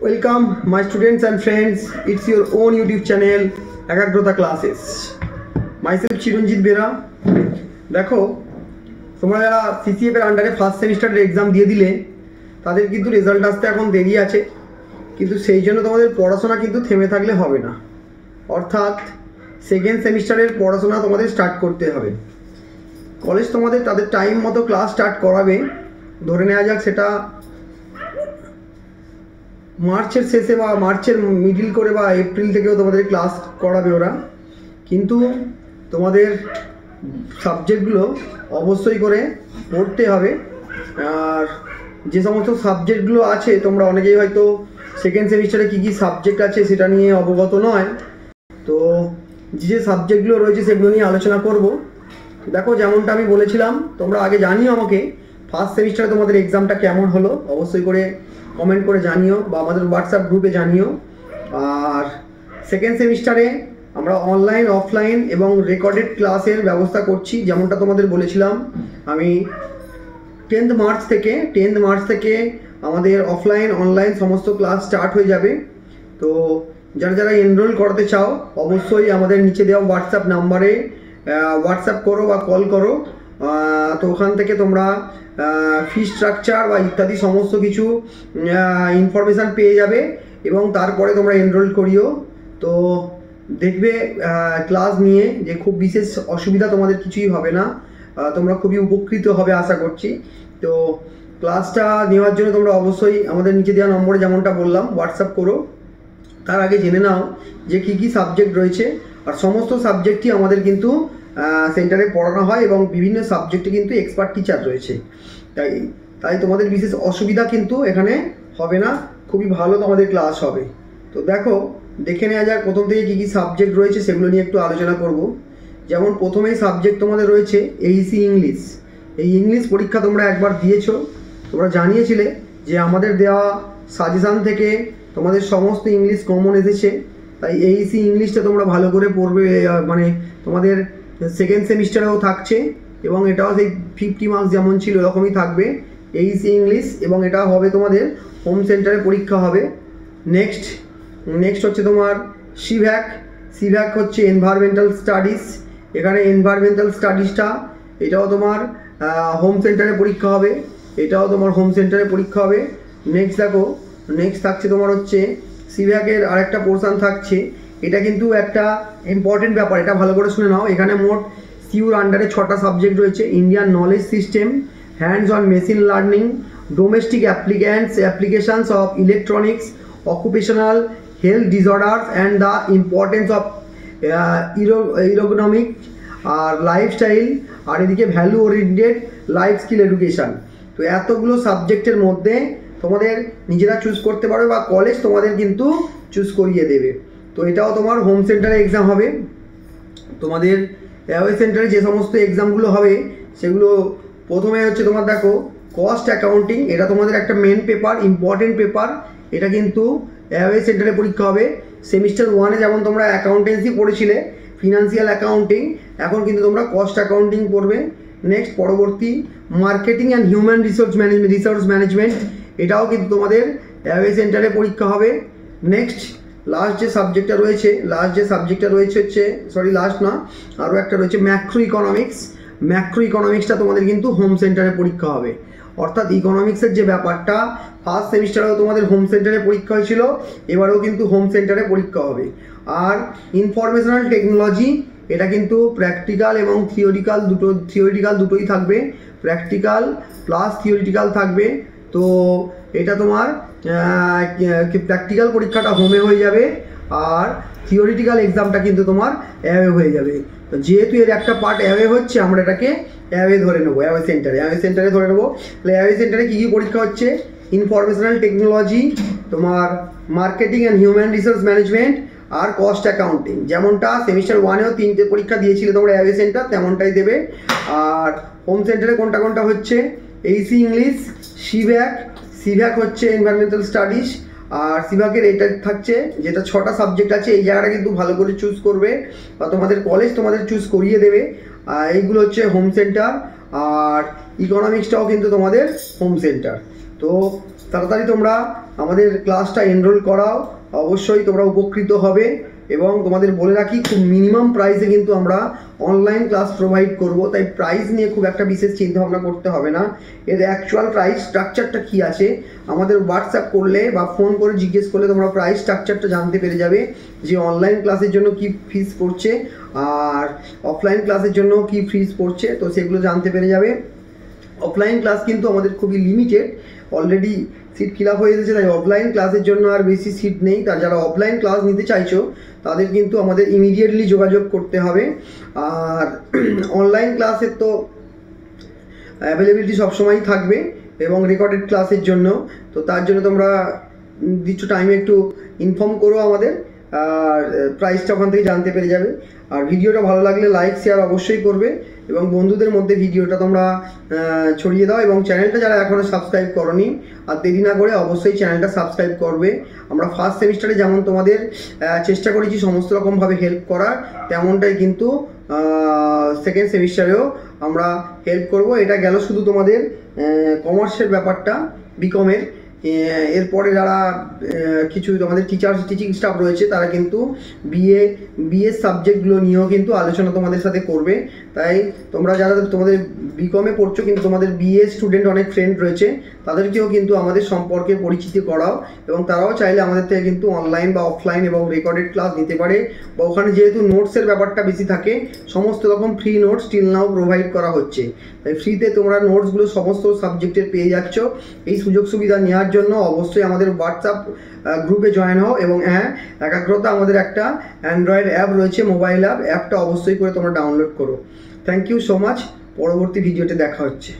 Welcome my students and friends. It's your own YouTube channel Ekagrota Classes. Myself Chiranjit Bera. দেখো তোমরা যারা CCF এর আন্ডারে first সেমিস্টারের এক্সাম দিয়ে দিলে তাদের কিন্তু রেজাল্ট আসতে এখন দেরি আছে, কিন্তু সেই জন্য তোমাদের পড়াশোনা কিন্তু থেমে থাকলে হবে না। অর্থাৎ সেকেন্ড সেমিস্টারের পড়াশোনা তোমাদের স্টার্ট করতে হবে। কলেজ তোমাদের তাদের টাইম মতো ক্লাস স্টার্ট করাবে, ধরে নেওয়া যাক সেটা মার্চের শেষে বা মার্চের মিডিল করে বা এপ্রিল থেকেও তোমাদের ক্লাস করাবে ওরা, কিন্তু তোমাদের সাবজেক্টগুলো অবশ্যই করে পড়তে হবে। আর যে সমস্ত সাবজেক্টগুলো আছে তোমরা অনেকেই হয়তো সেকেন্ড সেমিস্টারে কী কী সাবজেক্ট আছে সেটা নিয়ে অবগত নয়, তো যে সাবজেক্টগুলো রয়েছে সেগুলো নিয়ে আলোচনা করব। দেখো যেমনটা আমি বলেছিলাম, তোমরা আগে জানিও আমাকে ফার্স্ট সেমিস্টারে তোমাদের এক্সামটা কেমন হলো, অবশ্যই করে কমেন্ট করে জানিও বা আমাদের হোয়াটসঅ্যাপ গ্রুপে জানিও। আর সেকেন্ড সেমিস্টারে আমরা অনলাইন অফলাইন এবং রেকর্ডেড ক্লাসের ব্যবস্থা করছি। যেমনটা তোমাদের বলেছিলাম, আমি 10th মার্চ থেকে আমাদের অফলাইন অনলাইন সমস্ত ক্লাস স্টার্ট হয়ে যাবে। তো যারা যারা এনরোল করতে চাও অবশ্যই আমাদের নিচে দেওয়া হোয়াটসঅ্যাপ নাম্বারে হোয়াটসঅ্যাপ করো বা কল করো। তো ওখান থেকে তোমরা ফি স্ট্রাকচার বা ইত্যাদি সমস্ত কিছু ইনফরমেশান পেয়ে যাবে এবং তারপরে তোমরা এনরোল করিও। তো দেখবে ক্লাস নিয়ে যে খুব বিশেষ অসুবিধা তোমাদের কিছুই হবে না, তোমরা খুবই উপকৃত হবে আশা করছি। তো ক্লাসটা নেওয়ার জন্য তোমরা অবশ্যই আমাদের নিচে দেওয়া নম্বরে যেমনটা বললাম হোয়াটসঅ্যাপ করো। তার আগে জেনে নাও যে কী কী সাবজেক্ট রয়েছে। আর সমস্ত সাবজেক্টই আমাদের কিন্তু সেন্টারে পড়ানো হয় এবং বিভিন্ন সাবজেক্টে কিন্তু এক্সপার্ট টিচার রয়েছে, তাই তোমাদের বিশেষ অসুবিধা কিন্তু এখানে হবে না, খুবই ভালো তোমাদের ক্লাস হবে। তো দেখো দেখে নেওয়া যাক প্রথম থেকে কী কী সাবজেক্ট রয়েছে সেগুলো নিয়ে একটু আলোচনা করব। যেমন প্রথমেই সাবজেক্ট তোমাদের রয়েছে এইসি ইংলিশ। এই ইংলিশ পরীক্ষা তোমরা একবার দিয়েছো, তোমরা জানিয়েছিলে যে আমাদের দেওয়া সাজেশান থেকে তোমাদের সমস্ত ইংলিশ কমন এসেছে, তাই এইসি ইংলিশটা তোমরা ভালো করে পড়বে। মানে তোমাদের সেকেন্ড সেমিস্টারেও থাকছে এবং এটাও সেই 50 মার্কস যেমন ছিল এরকমই থাকবে এইসি ইংলিশ, এবং এটা হবে তোমাদের হোম সেন্টারে পরীক্ষা হবে। নেক্সট হচ্ছে তোমার সিভ্যাক হচ্ছে এনভায়রনমেন্টাল স্টাডিজ। এখানে এনভায়রনমেন্টাল স্টাডিজটা এটাও তোমার হোম সেন্টারে পরীক্ষা হবে, নেক্সট থাকছে তোমার হচ্ছে সিভ্যাকের আরেকটা পোর্শন থাকছে। এটা কিন্তু একটা ইম্পর্টেন্ট ব্যাপার, এটা ভালো করে শুনে নাও। এখানে মোট সিউর আন্ডারে 6টা সাবজেক্ট রয়েছে: Indian knowledge system, hands on machine learning, domestic applications of electronics, occupational health disorders and the importance of ergonomic আর লাইফস্টাইল, আর এদিকে value oriented life skill education. তো এতগুলো সাবজেক্টের মধ্যে তোমাদের নিজেরা চুজ করতে পারবে বা কলেজ তোমাদের কিন্তু চুজ করিয়ে দেবে। তো এটাও তোমার হোম সেন্টারে এক্সাম হবে। তোমাদের অ্যাওয়ে সেন্টারে যে সমস্ত এক্সামগুলো হবে সেগুলো প্রথমে হচ্ছে তোমার দেখো কস্ট অ্যাকাউন্টিং। এটা তোমাদের একটা মেন পেপার, ইম্পর্টেন্ট পেপার। এটা কিন্তু অ্যাওয়ে সেন্টারে পরীক্ষা হবে। সেমিস্টার 1-এ যেমন তোমরা অ্যাকাউন্টেন্সি পড়েছিলে, ফিনান্সিয়াল অ্যাকাউন্টিং, এখন কিন্তু তোমরা কস্ট অ্যাকাউন্টিং পড়বে। নেক্সট পরবর্তী marketing and human resource management, এটাও কিন্তু তোমাদের অ্যাওয়ে সেন্টারে পরীক্ষা হবে। নেক্সট লাস্ট যে সাবজেক্টটা রয়েছে হচ্ছে আরও একটা রয়েছে ম্যাক্রো ইকোনমিক্সটা তোমাদের কিন্তু হোম সেন্টারে পরীক্ষা হবে। অর্থাৎ ইকোনমিক্সের যে ব্যাপারটা ফার্স্ট সেমিস্টারেও তোমাদের হোম সেন্টারে পরীক্ষা হয়েছিল, এবারেও কিন্তু হোম সেন্টারে পরীক্ষা হবে। আর ইনফরমেশনাল টেকনোলজি, এটা কিন্তু প্র্যাকটিক্যাল এবং থিওরিটিক্যাল দুটোই থাকবে, প্র্যাকটিক্যাল প্লাস থিওরিটিক্যাল থাকবে। তো এটা তোমার প্র্যাকটিক্যাল পরীক্ষাটা হোমে হয়ে যাবে আর থিওরিটিক্যাল এক্সামটা কিন্তু তোমার অ্যাওয়ে হয়ে যাবে। তো যেহেতু এর একটা পার্ট অ্যাওয়ে হচ্ছে, আমরা এটাকে অ্যাওয়ে ধরে নেবো, অ্যাওয়ে সেন্টারে ধরে নেবো। তাহলে অ্যাওয়ে সেন্টারে কী কী পরীক্ষা হচ্ছে: ইনফরমেশনাল টেকনোলজি, তোমার marketing and human resource management আর কস্ট অ্যাকাউন্টিং। যেমনটা সেমিস্টার 1-এও 3টে পরীক্ষা দিয়েছিলে তোমরা অ্যাওয়ে সেন্টার, তেমনটাই দেবে। আর হোম সেন্টারে কোনটা হচ্ছে এইসি ইংলিশ, সিভ্যাক হচ্ছে এনভায়রনমেন্টাল স্টাডিজ, আর সিভ্যাকের এটা থাকছে যেটা 6টা সাবজেক্ট আছে। এই জায়গাটা কিন্তু ভালো করে চুজ করবে বা তোমাদের কলেজ তোমাদের চুজ করিয়ে দেবে। এইগুলো হচ্ছে হোম সেন্টার, আর ইকোনমিক্সটাও কিন্তু তোমাদের হোম সেন্টার। তো তাড়াতাড়ি তোমরা আমাদের ক্লাসটা এনরোল করাও, অবশ্যই তোমরা উপকৃত হবে। এবং তোমাদের বলে রাখি, খুব মিনিমাম প্রাইসে কিন্তু আমরা অনলাইন ক্লাস প্রোভাইড করব, তাই প্রাইস নিয়ে খুব একটা বিশেষ চিন্তাভাবনা করতে হবে না। এর অ্যাকচুয়াল প্রাইস স্ট্রাকচারটা কী আছে আমাদের হোয়াটসঅ্যাপ করলে বা ফোন করে জিজ্ঞেস করলে তোমরা প্রাইস স্ট্রাকচারটা জানতে পেরে যাবে, যে অনলাইন ক্লাসের জন্য কি ফিস পড়ছে আর অফলাইন ক্লাসের জন্য কি ফিস পড়ছে, তো সেগুলো জানতে পেরে যাবে। অফলাইন ক্লাস কিন্তু আমাদের খুবই limited, already seat fill up হয়ে এসেছে, তাই অফলাইন ক্লাসের জন্য আর বেশি সিট নেই। তার যারা অফলাইন ক্লাস নিতে চাইছো তাদের কিন্তু আমাদের ইমিডিয়েটলি যোগাযোগ করতে হবে। আর অনলাইন ক্লাসের তো অ্যাভেলেবিলিটি সবসময়ই থাকবে এবং রেকর্ডেড ক্লাসের জন্য, তো তার জন্য তোমরা নির্দিষ্ট টাইমে একটু ইনফর্ম করো আমাদের, আর প্রাইসটা ওখান থেকে জানতে পেরে যাবে। আর ভিডিওটা ভালো লাগলে লাইক শেয়ার অবশ্যই করবে এবং বন্ধুদের মধ্যে ভিডিওটা তোমরা ছড়িয়ে দাও। এবং চ্যানেলটা যারা এখনও সাবস্ক্রাইব করনি, আর দেরি না করে অবশ্যই চ্যানেলটা সাবস্ক্রাইব করবে। আমরা ফার্স্ট সেমিস্টারে যেমন তোমাদের চেষ্টা করেছি সমস্ত রকমভাবে হেল্প করার, তেমনটাই কিন্তু সেকেন্ড সেমিস্টারেও আমরা হেল্প করব। এটা গেল শুধু তোমাদের কমার্সের ব্যাপারটা, বিকমের। এরপরে যারা কিছু তোমাদের টিচিং স্টাফ রয়েছে তারা কিন্তু বিএ সাবজেক্টগুলো নিয়েও কিন্তু আলোচনা তোমাদের সাথে করবে। তাই তোমরা যারা তোমাদের বিকমে পড়ছো কিন্তু তোমাদের বিএ স্টুডেন্ট অনেক ফ্রেন্ড রয়েছে, তাদেরকেও কিন্তু আমাদের সম্পর্কে পরিচিতি করাও, এবং তারাও চাইলে আমাদের থেকে কিন্তু অনলাইন বা অফলাইন এবং রেকর্ডেড ক্লাস নিতে পারে। বা ওখানে যেহেতু নোটসের ব্যাপারটা বেশি থাকে, সমস্ত রকম free notes till now provide করা হচ্ছে। তাই ফ্রিতে তোমরা নোটসগুলো সমস্ত সাবজেক্টের পেয়ে যাচ্ছ। এই সুযোগ সুবিধা নেওয়ার জন্য অবশ্যই আমাদের হোয়াটসঅ্যাপ গ্রুপে জয়েন হও। এবং হ্যাঁ, একাগ্রতা আমাদের একটা অ্যান্ড্রয়েড অ্যাপ রয়েছে, মোবাইল অ্যাপটা অবশ্যই করে তোমরা ডাউনলোড করো। Thank you so much. পরবর্তী ভিডিওতে দেখা হচ্ছে।